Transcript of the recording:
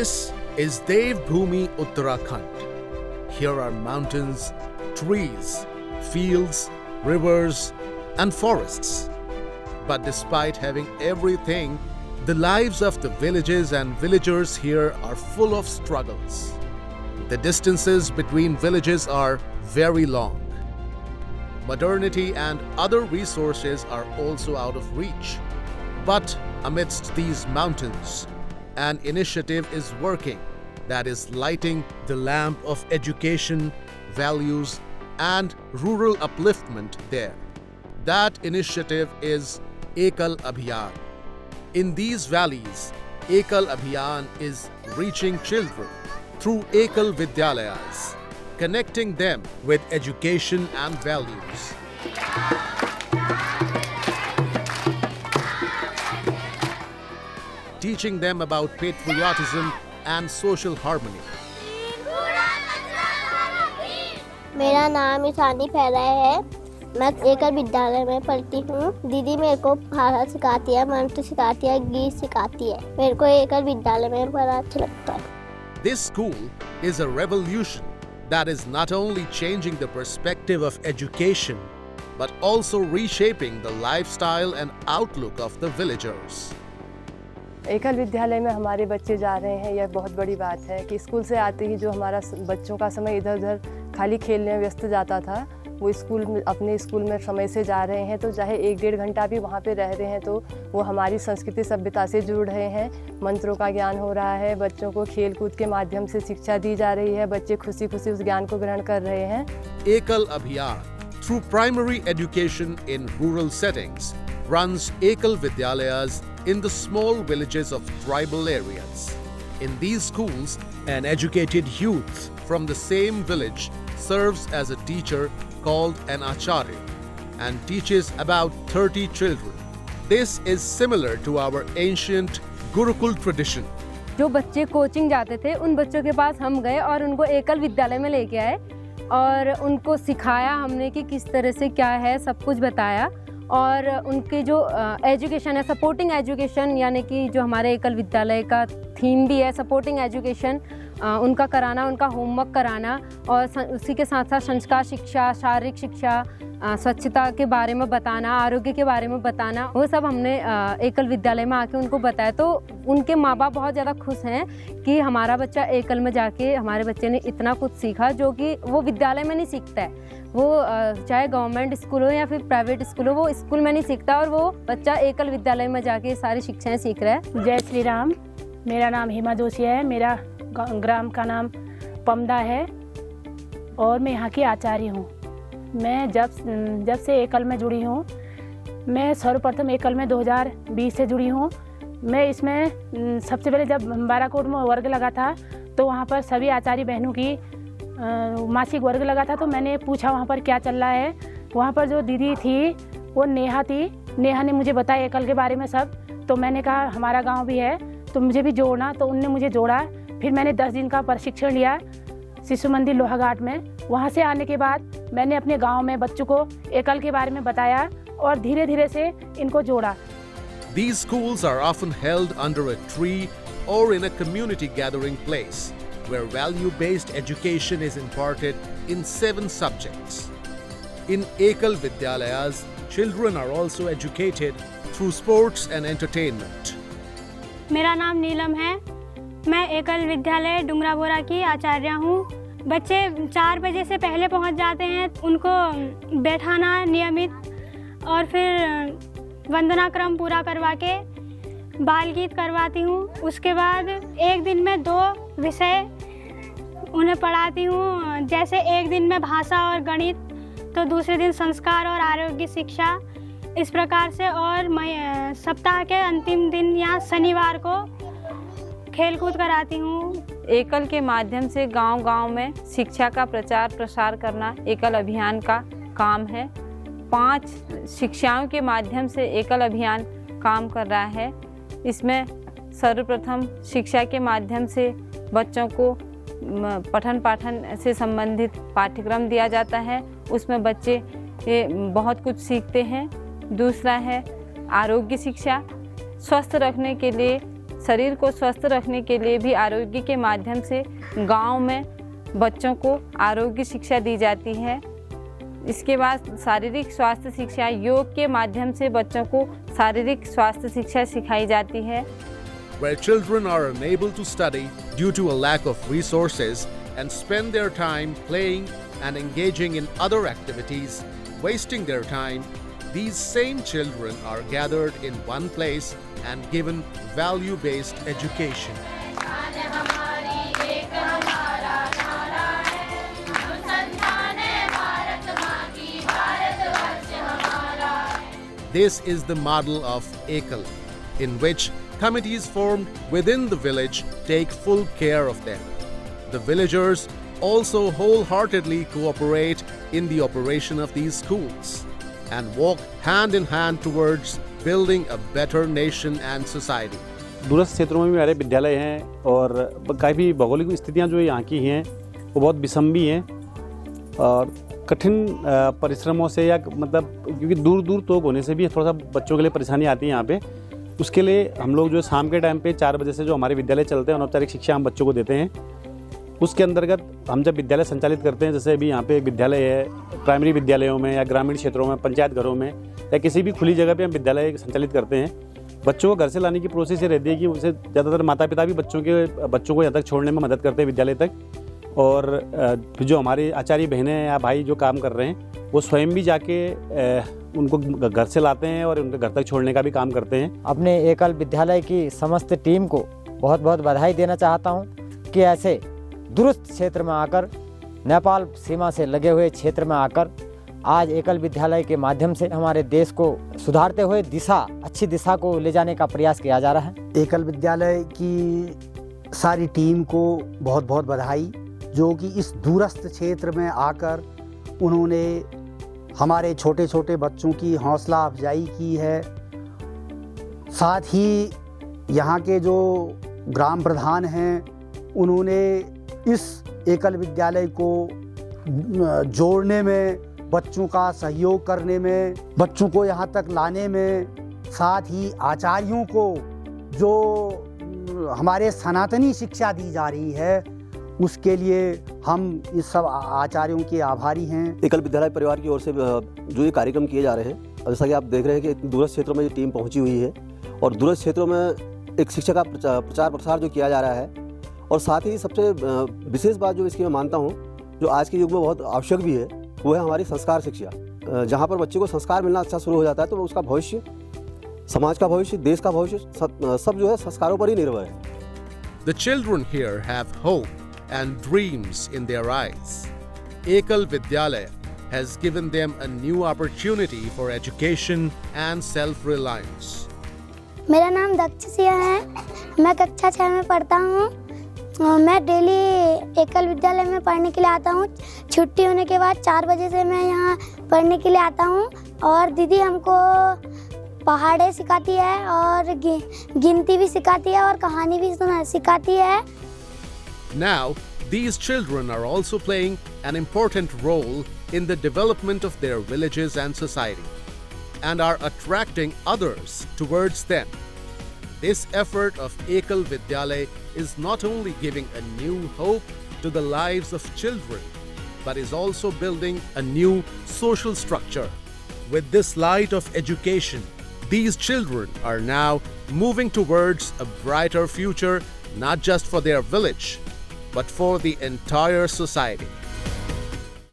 This is Devbhoomi Uttarakhand. Here are mountains, trees, fields, rivers, and forests. But despite having everything, the lives of the villages and villagers here are full of struggles. The distances between villages are very long. Modernity and other resources are also out of reach. But amidst these mountains, an initiative is working that is lighting the lamp of education, values, and rural upliftment there. That initiative is Ekal Abhiyan. In these valleys, Ekal Abhiyan is reaching children through Ekal Vidyalayas, connecting them with education and values. Teaching them about patriotism and social harmony. मेरा नाम ईशानी फैला है। मैं एकल विद्यालय में पढ़ती हूँ। दीदी मेरे को भाषा सिखाती है, मंत्र सिखाती है, गीत सिखाती है। मेरे को एकल विद्यालय में बड़ा अच्छा लगता है। This school is a revolution that is not only changing the perspective of education, but also reshaping the lifestyle and outlook of the villagers. एकल विद्यालय में हमारे बच्चे जा रहे हैं, यह बहुत बड़ी बात है कि स्कूल से आते ही जो हमारा बच्चों का समय इधर उधर खाली खेलने में व्यस्त जाता था, वो अपने स्कूल में समय से जा रहे हैं। तो चाहे 1-1.5 घंटा भी वहाँ पे रह रहे हैं तो वो हमारी संस्कृति सभ्यता से जुड़ रहे हैं। मंत्रों का ज्ञान हो रहा है, बच्चों को खेल कूद के माध्यम से शिक्षा दी जा रही है, बच्चे खुशी खुशी उस ज्ञान को ग्रहण कर रहे हैं। Ekal Abhiyan, through primary education in rural settings, runs Ekal Vidyalayas in the small villages of tribal areas. In these schools, an educated youth from the same village serves as a teacher called an acharya and teaches about 30 children. This is similar to our ancient Gurukul tradition. जो बच्चे coaching जाते थे उन बच्चों के पास हम गए और उनको एकल विद्यालय में लेके आए और उनको सिखाया हमने कि किस तरह से क्या है, सब कुछ बताया। और उनके जो एजुकेशन है, सपोर्टिंग एजुकेशन, यानी कि जो हमारे एकल विद्यालय का थीम भी है सपोर्टिंग एजुकेशन, उनका कराना, उनका होमवर्क कराना और उसी के साथ साथ संस्कार शिक्षा, शारीरिक शिक्षा, स्वच्छता के बारे में बताना, आरोग्य के बारे में बताना, वो सब हमने एकल विद्यालय में आके उनको बताया। तो उनके माँ बाप बहुत ज़्यादा खुश हैं कि हमारा बच्चा एकल में जाके हमारे बच्चे ने इतना कुछ सीखा जो कि वो विद्यालय में नहीं सीखता है। वो चाहे गवर्नमेंट स्कूल हो या फिर प्राइवेट स्कूल हो, वो स्कूल में नहीं सीखता और वो बच्चा एकल विद्यालय में जाके सारी शिक्षाएं सीख रहा है। जय श्री राम। मेरा नाम हेमा जोशी है। मेरा ग्राम का नाम पमदा है और मैं यहाँ की आचार्य हूँ। मैं जब से एकल में जुड़ी हूँ, मैं सर्वप्रथम एकल में 2020 से जुड़ी हूँ। मैं इसमें सबसे पहले जब बाराकोट में वर्ग लगा था तो वहाँ पर सभी आचार्य बहनों की मासिक वर्ग लगा था। तो मैंने पूछा वहाँ पर क्या चल रहा है। वहाँ पर जो दीदी थी वो नेहा थी। नेहा ने मुझे बताया एकल के बारे में सब। तो मैंने कहा हमारा गांव भी है तो मुझे भी जोड़ना। तो उनने मुझे जोड़ा। फिर मैंने 10 दिन का प्रशिक्षण लिया शिशु मंदिर लोहाघाट में। वहाँ से आने के बाद मैंने अपने गाँव में बच्चों को एकल के बारे में बताया और धीरे धीरे से इनको जोड़ा। These schools are often held under a tree or in a community gathering place, where value-based education is imparted in 7 subjects. In Ekal Vidyalayas, children are also educated through sports and entertainment. मेरा नाम नीलम है। मैं एकल विद्यालय डुंगराबोरा की आचार्य हूँ। बच्चे 4 बजे से पहले पहुँच जाते हैं, उनको बैठाना नियमित और फिर वंदना क्रम पूरा करवा के बाल गीत करवाती हूँ। उसके बाद एक दिन में 2 विषय उन्हें पढ़ाती हूँ, जैसे एक दिन में भाषा और गणित, तो दूसरे दिन संस्कार और आरोग्य शिक्षा, इस प्रकार से। और मैं सप्ताह के अंतिम दिन या शनिवार को खेलकूद कराती हूँ। एकल के माध्यम से गांव-गांव में शिक्षा का प्रचार प्रसार करना एकल अभियान का काम है। 5 शिक्षाओं के माध्यम से एकल अभियान काम कर रहा है। इसमें सर्वप्रथम शिक्षा के माध्यम से बच्चों को पठन पाठन से संबंधित पाठ्यक्रम दिया जाता है, उसमें बच्चे बहुत कुछ सीखते हैं। दूसरा है आरोग्य शिक्षा, स्वस्थ रखने के लिए शरीर को स्वस्थ रखने के लिए भी आरोग्य के माध्यम से गांव में बच्चों को आरोग्य शिक्षा दी जाती है। इसके बाद शारीरिक स्वास्थ्य शिक्षा, योग के माध्यम से बच्चों को शारीरिक स्वास्थ्य शिक्षा सिखाई जाती है। Where children are unable to study due to a lack of resources and spend their time playing and engaging in other activities, wasting their time, these same children are gathered in one place and given value-based education. This is the model of Ekal, in which committees formed within the village take full care of them. The villagers also wholeheartedly cooperate in the operation of these schools and walk hand in hand towards building a better nation and society. दूरस्थ क्षेत्रों में भी हमारे विद्यालय हैं और काफ़ी भौगोलिक स्थितियां जो यहाँ की हैं वो बहुत विषम हैं और कठिन परिश्रमों से या मतलब क्योंकि दूर दूर तोग होने से भी थोड़ा सा बच्चों के लिए परेशानी आती है यहाँ पे। उसके लिए हम लोग जो शाम के टाइम पे 4 बजे से जो हमारे विद्यालय चलते हैं अनौपचारिक शिक्षा हम बच्चों को देते हैं। उसके अंतर्गत हम जब विद्यालय संचालित करते हैं, जैसे अभी यहाँ पे एक विद्यालय है, प्राइमरी विद्यालयों में या ग्रामीण क्षेत्रों में, पंचायत घरों में या किसी भी खुली जगह पे हम विद्यालय संचालित करते हैं। बच्चों को घर से लाने की प्रोसेस ये रहती है कि उसे ज़्यादातर माता पिता भी बच्चों को यहाँ तक छोड़ने में मदद करते हैं विद्यालय तक, और जो हमारे आचार्य बहनें या भाई जो काम कर रहे हैं वो स्वयं भी जाके उनको घर से लाते हैं और उनके घर तक छोड़ने का भी काम करते हैं। अपने एकल विद्यालय की समस्त टीम को बहुत बहुत बधाई देना चाहता हूं कि ऐसे दूरस्थ क्षेत्र में आकर, नेपाल सीमा से लगे हुए क्षेत्र में आकर आज एकल विद्यालय के माध्यम से हमारे देश को सुधारते हुए अच्छी दिशा को ले जाने का प्रयास किया जा रहा है। एकल विद्यालय की सारी टीम को बहुत बहुत बधाई, जो कि इस दूरस्थ क्षेत्र में आकर उन्होंने हमारे छोटे छोटे बच्चों की हौसला अफजाई की है। साथ ही यहाँ के जो ग्राम प्रधान हैं उन्होंने इस एकल विद्यालय को जोड़ने में, बच्चों का सहयोग करने में, बच्चों को यहाँ तक लाने में, साथ ही आचार्यों को जो हमारे सनातनी शिक्षा दी जा रही है उसके लिए हम इस सब आचार्यों के आभारी हैं। एकल विद्यालय परिवार की ओर से जो ये कार्यक्रम किए जा रहे हैं, जैसा कि आप देख रहे हैं कि दूरस्थ क्षेत्रों में ये टीम पहुंची हुई है और दूरस्थ क्षेत्रों में एक शिक्षा का प्रचार प्रसार जो किया जा रहा है, और साथ ही सबसे विशेष बात जो इसकी मैं मानता हूँ जो आज के युग में बहुत आवश्यक भी है, वो है हमारी संस्कार शिक्षा। जहाँ पर बच्चे को संस्कार मिलना अच्छा शुरू हो जाता है तो उसका भविष्य, समाज का भविष्य, देश का भविष्य सब जो है संस्कारों पर ही निर्भर है। The children here have hope and dreams in their eyes. Ekal Vidyalaya has given them a new opportunity for education and self-reliance. मेरा नाम दक्षसिया है, मैं कक्षा 6 में पढ़ता हूँ। मैं डेली एकल विद्यालय में पढ़ने के लिए आता हूँ। छुट्टी होने के बाद 4 बजे से मैं यहाँ पढ़ने के लिए आता हूँ और दीदी हमको पहाड़े सिखाती है और गिनती भी सिखाती है और कहानी भी सिखाती है। Now, these children are also playing an important role in the development of their villages and society, and are attracting others towards them. This effort of Ekal Vidyalaya is not only giving a new hope to the lives of children, but is also building a new social structure. With this light of education, these children are now moving towards a brighter future, not just for their village, but for the entire society.